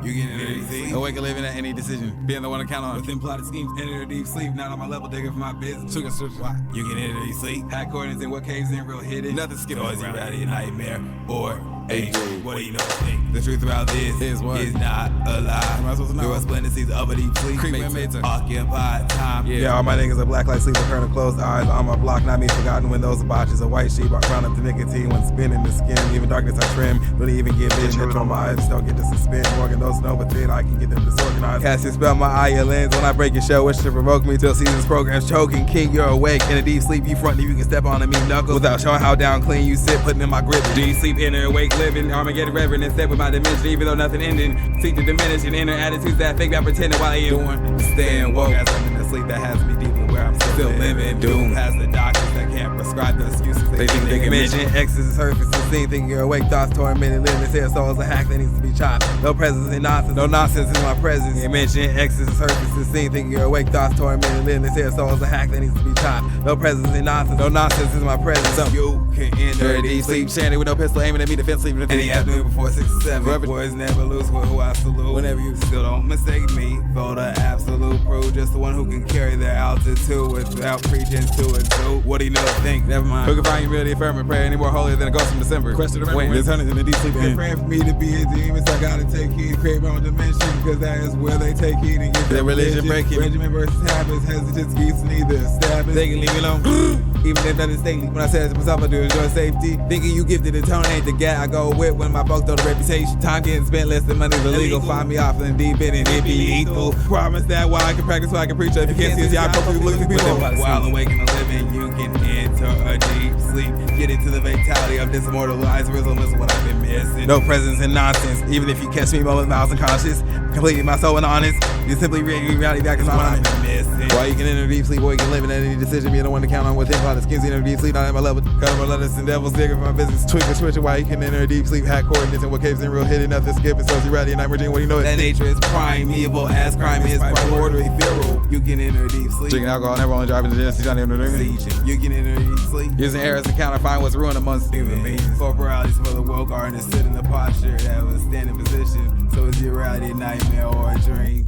You get in deep sleep. Awake and living at any decision. Being the one to count on. Within plotted schemes, enter a deep sleep. Not on my level, digging for my business. Took a switch. Why? You get in deep sleep. Had coordinates in what caves in real hidden. Nothing skipping. So is he reality a nightmare or a dream? What do you know? Think? The truth about this is what? Is not a lie. There are splendities of a deep sleep. Occupied time. Yeah, all my niggas are black like sleep with curtain closed eyes. On my block, not me forgotten when those botches. A white sheep, I crown up the nicotine when spinning the skin. Even darkness I trim. Really even get vision. Control my eyes. Don't get to suspend. Morgan, those know but then I can get them disorganized. Cast your spell, my eye, your lens. When I break your shell, wish to provoke me till season's programs choking. King, you're awake. In a deep sleep, you front, you can step on me knuckles. Without showing how down clean you sit, putting in my grip. Deep sleep, inner awake living. Armageddon reverend and step with my dimension, even though nothing ending. Seek to diminish and inner attitudes that fake by pretending while I am doing. Staying woke. Got something to sleep that has me deeply where I'm still living. Doom past the doctors that can't prescribe the excuses. They think they can mention X's surface the scene, thinking you're awake, thoughts tormented, living this here soul is a hack that needs to be chopped. No presence in nonsense, no nonsense in my presence. You mention X's surface the scene, thinking you're awake, thoughts tormented, living this here soul is a hack that needs to be chopped. No presence in nonsense, no nonsense in my presence. So you can enter a deep sleep, standing with no pistol aiming at me, defensively. Any afternoon before 6 or 7. Boys never lose with who I salute. Whenever you still don't mistake me for the absolute proof. Just the one who can carry their altitude without preaching to a dude. What do you know? Think, never mind. Who can find humility, affirm, and pray any more holier than a ghost from December? Question of Wait, there's hundreds in the deep sleep. They're praying for me to be a demon, so I gotta take heed, create my own dimension, because that is where they take heed and get their religion breaking. Regimen versus habits, hesitance, geese, neither stabbing. They can leave me alone. Even if nothing stately. When I said to myself, I do enjoy safety. Thinking you gifted the tone ain't the gat I go with when my folks throw the reputation. Time getting spent, less than money's illegal. Find me off in deep end and it be lethal. Promise that while I can practice, while I can preach. If you can't see us, y'all probably look at people. While awake and living, you can enter a deep sleep. Get into the fatality of this immortalized rhythm is what I've been missing. No presence in nonsense. Even if you catch me moments, miles unconscious, completely my soul and honest. You simply reading reality back is what I've been missing. Why you can enter deep sleep, boy, you can live in any decision. Be the one to count on within plotted schemes. Enter deep sleep, not at my level. Cut my letters and devils digging for my business. Twitching, why you can enter a deep sleep. Hack coordinates and what caves in real hidden. Nothing skipping. So reality and night merging. What do you know? That nature is primeval as crime is primordial ethereal. You can enter deep sleep. Drinking alcohol, never only driving the Genesis, Johnny on the ring. You can enter deep sleep. Using errors to counterfind what's ruined amongst human beings. Corporalities for the woke are to sit in the posture that have a standing position. So is your reality a nightmare or a dream?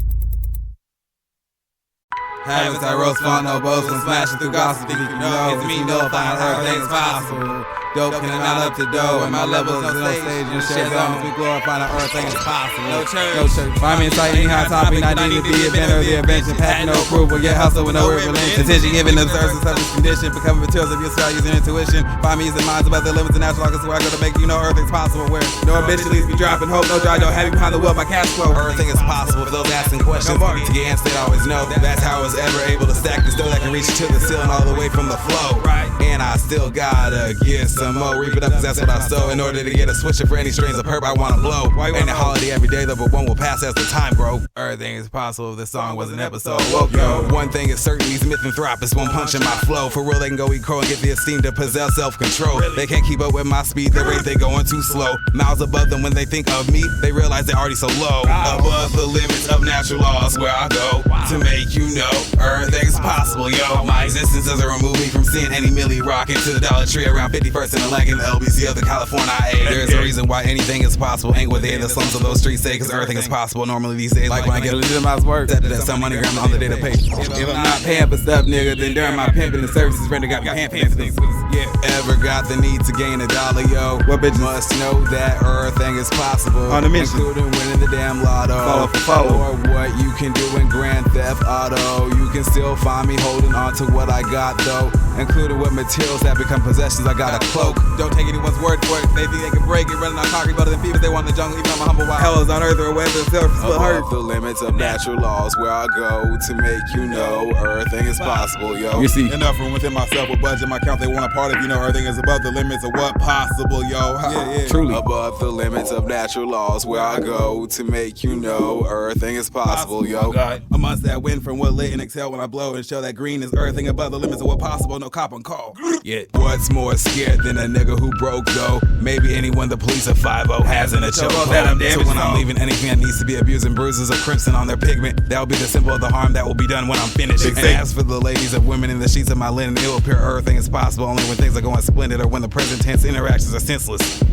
Habits I roast, fun, no boast, and smashing through gossip. Think you know, it's me, no, find her things possible. Dope can amount up to dough, and my levels is no stage and shit zones. We glorify the earth, thing is possible. No church. Find me inside any hot topic, not need to be a inventor of the invention. Patent no approval, yet hustle with no real relation. Attention given, observes and subject condition. Becoming materials of your values and intuition. Find me using minds about the limits of natural laws, where I go to make you know earth is possible. Where no ambition leaves me dropping hope, no dry, don't have you behind the wheel, my cash flow. Everything is possible for those asking questions. To get answered, always know that's how I was ever able to stack this dough that can reach to the ceiling all the way from the flow. And I still gotta get some more. Reap it up, cause that's what I sow. In order to get a switcher for any strings of herb I wanna blow. Ain't a holiday every day though, but one will pass as the time grow. Everything is possible if this song was an episode. Yo, one thing is certain, these mythanthropists won't punch in my flow. For real, they can go eat crow and get the esteem to possess self-control. They can't keep up with my speed, the rate they going too slow. Miles above them when they think of me, they realize they're already so low. Above the limits of natural laws where I go to make you know everything's possible, yo. My existence doesn't remove me from seeing any Millie rockin' to the Dollar Tree around 51st and the leg in the LBC of the California IA. There's a reason why anything is possible. Ain't what they in the slums of those streets say, cause everything is possible normally these days. Like when I get a legitimized work, that's some money gram on the day to pay. If I'm not paying for stuff, nigga, then during my pimping the services render got me paying for things. Yeah. Ever got the need to gain a dollar, yo? What bitch must know that everything is possible. On the mission. Including winning the damn lotto. Follow for follow. Or what you can do in Grand Theft Auto. You can still find me holding on to what I got though. Including with materials that become possessions, I got a cloak. Don't take anyone's word for it. They think they can break it, running on concrete better than fevers. They want the jungle, even on my humble wild. Hell is on earth or whether it's surface will hurt. The limits of natural laws where I go to make you know everything is possible, yo. You see, enough room within myself, a budget, my count, they want a part of, you know, everything is above the limits of what possible, yo. Yeah. Truly. Above the limits of natural laws where I go to make you know everything is possible, yo. God. I must that win from what lit and exhale when I blow and show that green is everything above the limits of what possible, no cop on call. Yeah. What's more scared than a nigga who broke though? Maybe anyone the police of 5-0 has in a chokehold. So when I'm leaving anything that needs to be abused and bruises of crimson on their pigment, that'll be the symbol of the harm that will be done when I'm finished. And as for the ladies of women in the sheets of my linen, it will appear everything is possible only when things are going splendid or when the present tense interactions are senseless.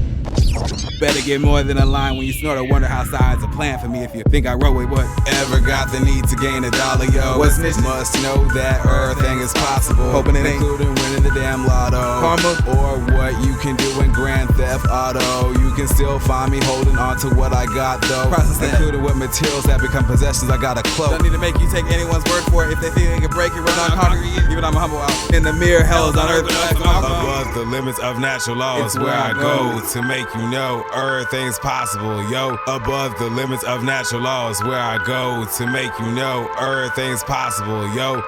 Better get more than a line when you snort or wonder how science a plan for me if you think I wrote with what. Ever got the need to gain $1, yo? What's this? Must know that everything is possible. Hoping it ain't including winning the damn lotto. karma. Or what you can do in Grand Theft Auto. You can still find me holding on to what I got though. Process that. Including what materials that become possessions I got a cloak. Don't need to make you take anyone's word for it. If they think they can break it, run on concrete. Even I'm humble out in the mirror, hell is on earth. Above the limits of natural laws, where I go to make you know everything's possible, yo. Above the limits of natural laws, where I go to make you know everything's possible, yo.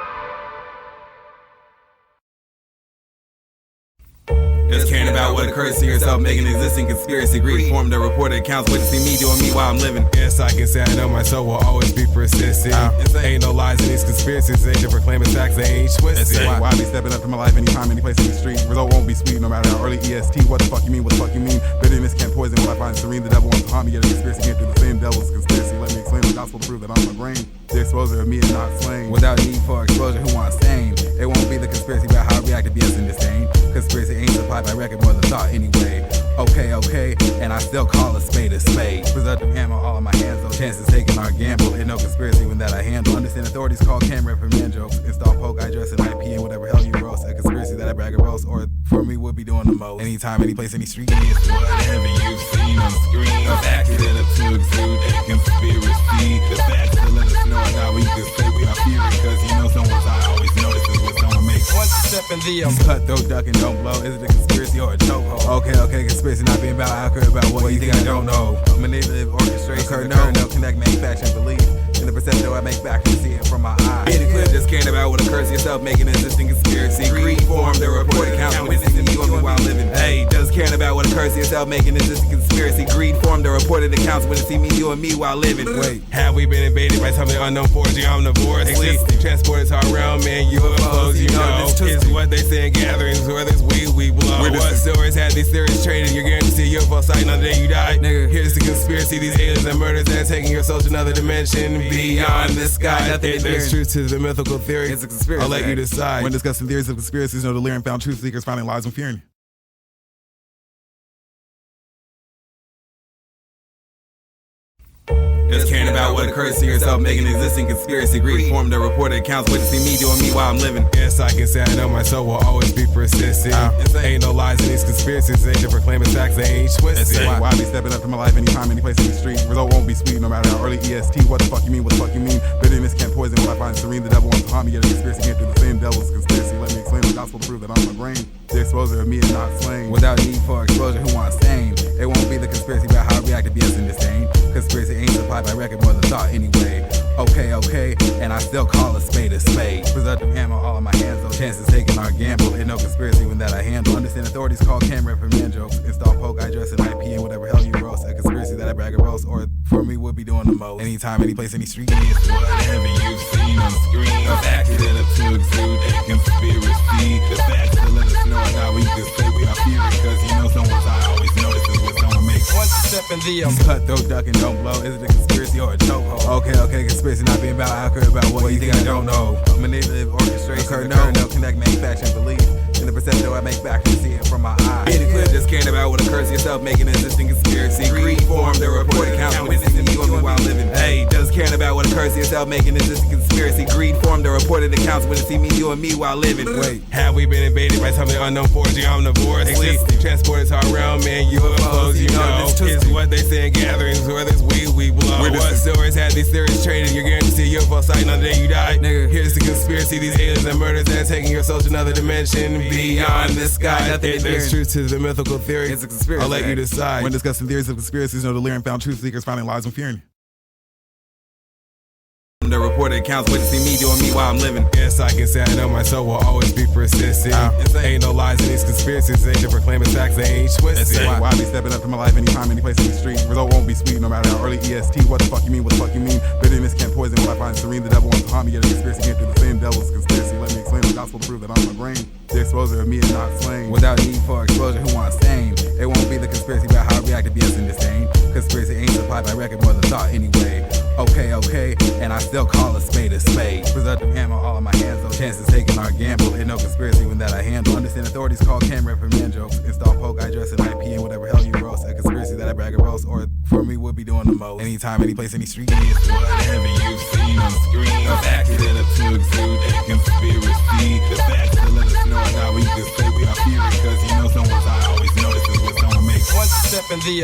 Just caring about what occurs to yourself, making existing conspiracy greed formed the reported accounts, witnessing me doing me while I'm living. Yes, I can say I know my soul will always be persistent. Ain't no lies in these conspiracies, they just proclaiming facts, they ain't twisted. Why be stepping up to my life anytime, any place in the street? Result won't be sweet, no matter how early EST. What the fuck you mean? What the fuck you mean? Bitterness can't poison when I find serene. The devil wants to harm me, yet a conspiracy can't do the same. Devil's conspiracy, let me explain the gospel to prove that I'm a grain. The exposure of me is not slain. Without need for exposure, who wants sane? It won't be the conspiracy about how I react to BS and disdain. Conspiracy ain't supplied by record, more than thought anyway. Okay, and I still call a spade a spade. Presumptive ammo all in my hands, no chances taking our gamble. And no conspiracy when that I handle. Understand authorities call camera for man jokes. Install poke, I dress an IP and whatever hell you roast. A conspiracy that I brag or roast, or for me would be doing the most. Anytime, any place, any street. It's whatever you've seen on screen. A fact that to exude a conspiracy. The facts to let us know now we can say we are fearing. Cause you know someone's I always notices when someone makes Once you step in the cutthroat, duck and don't blow. Is it a conspiracy or a chokehold? Okay, conspiracy not being about accurate about what you think I don't know. Manipulative orchestration, no connect, manufacturing, belief. In the perception I make back and see it from my eyes. Being clear, just caring about what occurs to yourself, making an existing conspiracy. Greed formed the report accounts, witnessing you and me while living. Hey, just caring about what occurs to yourself, making an existing conspiracy. Greed formed the reported accounts, witnessing me, you and me while living. Wait, have we been invaded by something unknown 4G omnivores? Transported to our realm, man, UFOs, you know. It's what they say in gatherings, whether it's weed, we blow. What stories have these theories traded? You're guaranteed a UFO sighting on the day you die. Nigga, here's the conspiracy, these aliens and murders that are taking your soul to another dimension. Beyond the sky, nothing there's truth to the mythical theory. It's a conspiracy. I'll let you decide. When discussing theories of conspiracies, no delirium found truth seekers finding lies and fearing. Just caring about what occurs to yourself, making an existing conspiracy. Greed formed the reported accounts, witnessing me doing me while I'm living. Yes, I can say I know my soul will always be persistent. Ain't no lies in these conspiracies, they just proclaiming facts, they ain't twisted. Why be stepping up to my life anytime, any place in the street? Result won't be sweet, no matter how early EST. What the fuck you mean? What the fuck you mean? Bitterness can't poison when I find serene. The devil wants to harm me, yet a conspiracy can't do the same. Devil's conspiracy, let me explain the gospel to prove that I'm a grain. The exposure of me is not slain. Without need for exposure, who wants sane? It won't be the conspiracy about how I react to BS and disdain. Conspiracy ain't supplied by record, more than thought anyway. Okay, and I still call a spade a spade. Presumptive ammo all in my hands, no chances taking our gamble. And no conspiracy when that I handle. Understand authorities call camera for man jokes. Install poke, I dress an IP and whatever hell you roast. A conspiracy that I brag or roast, or for me would be doing the most. Anytime, any place, any street. It's whatever you've seen on screen. A fact that to exude a conspiracy. The facts to let us know now we can say we are fearing. Cause you know someone's I always notices when someone makes Once you step in the cutthroat, duck and don't blow. Is it a conspiracy or a chokehold? Okay, conspiracy not being about accurate about what you think I don't know. Manipulative orchestration, no connect, manufacturing, belief. In the perception I make back and see it from my eyes. Being clear, just caring about what occurs to yourself, making an existing conspiracy. Greed formed the report accounts, witnessing you and me while living. Hey, just caring about what occurs to yourself, making an existing conspiracy. Greed formed the reported accounts, witnessing me, you and me while living. Wait, have we been invaded by something unknown 4G omnivores? Transported to our realm, man, UFOs, you know. It's what they say in gatherings, whether it's weed, we blow. What stories have these theories traded? You're guaranteed a UFO sighting on the day you die. Nigga, here's the conspiracy, these aliens and murders that are taking your soul to another dimension. Beyond the sky, nothing there's truth to the mythical theory. It's a conspiracy. I'll let you decide. When discussing theories of conspiracies, no delirium found truth seekers finding lies and fearing. The reported accounts, witnessing me doing me while I'm living. Yes, I can say I know my soul will always be persistent. Ain't no lies in these conspiracies, they just proclaiming facts, they ain't twisted. Why be stepping up to my life anytime, any place in the street? Result won't be sweet, no matter how early EST. What the fuck you mean? What the fuck you mean? Bitterness can't poison when I find serene. The devil wants to harm me, yet a conspiracy can't do the same. Devil's conspiracy, let me explain the gospel to prove that I'm a grain. The exposure of me is not slain. Without need for exposure, who wants sane? It won't be the conspiracy about how I react to BS and disdain. Conspiracy ain't supplied by record, more than thought anyway. Okay, and I still call a spade a spade. Presumptive hammer all in my hands, no chances taking our gamble. Ain't no conspiracy when that I handle. Understand authorities call camera reprimand jokes. Install poke, I dress in IP and whatever hell you roast. A conspiracy that I brag and roast, or for me would be doing the most. Anytime, any place, any street. It's whatever you've seen on screen. Of accident to exude a conspiracy. The facts to let us know now we can say we are fearing. Cause you know someone's I always notices when someone makes one step in the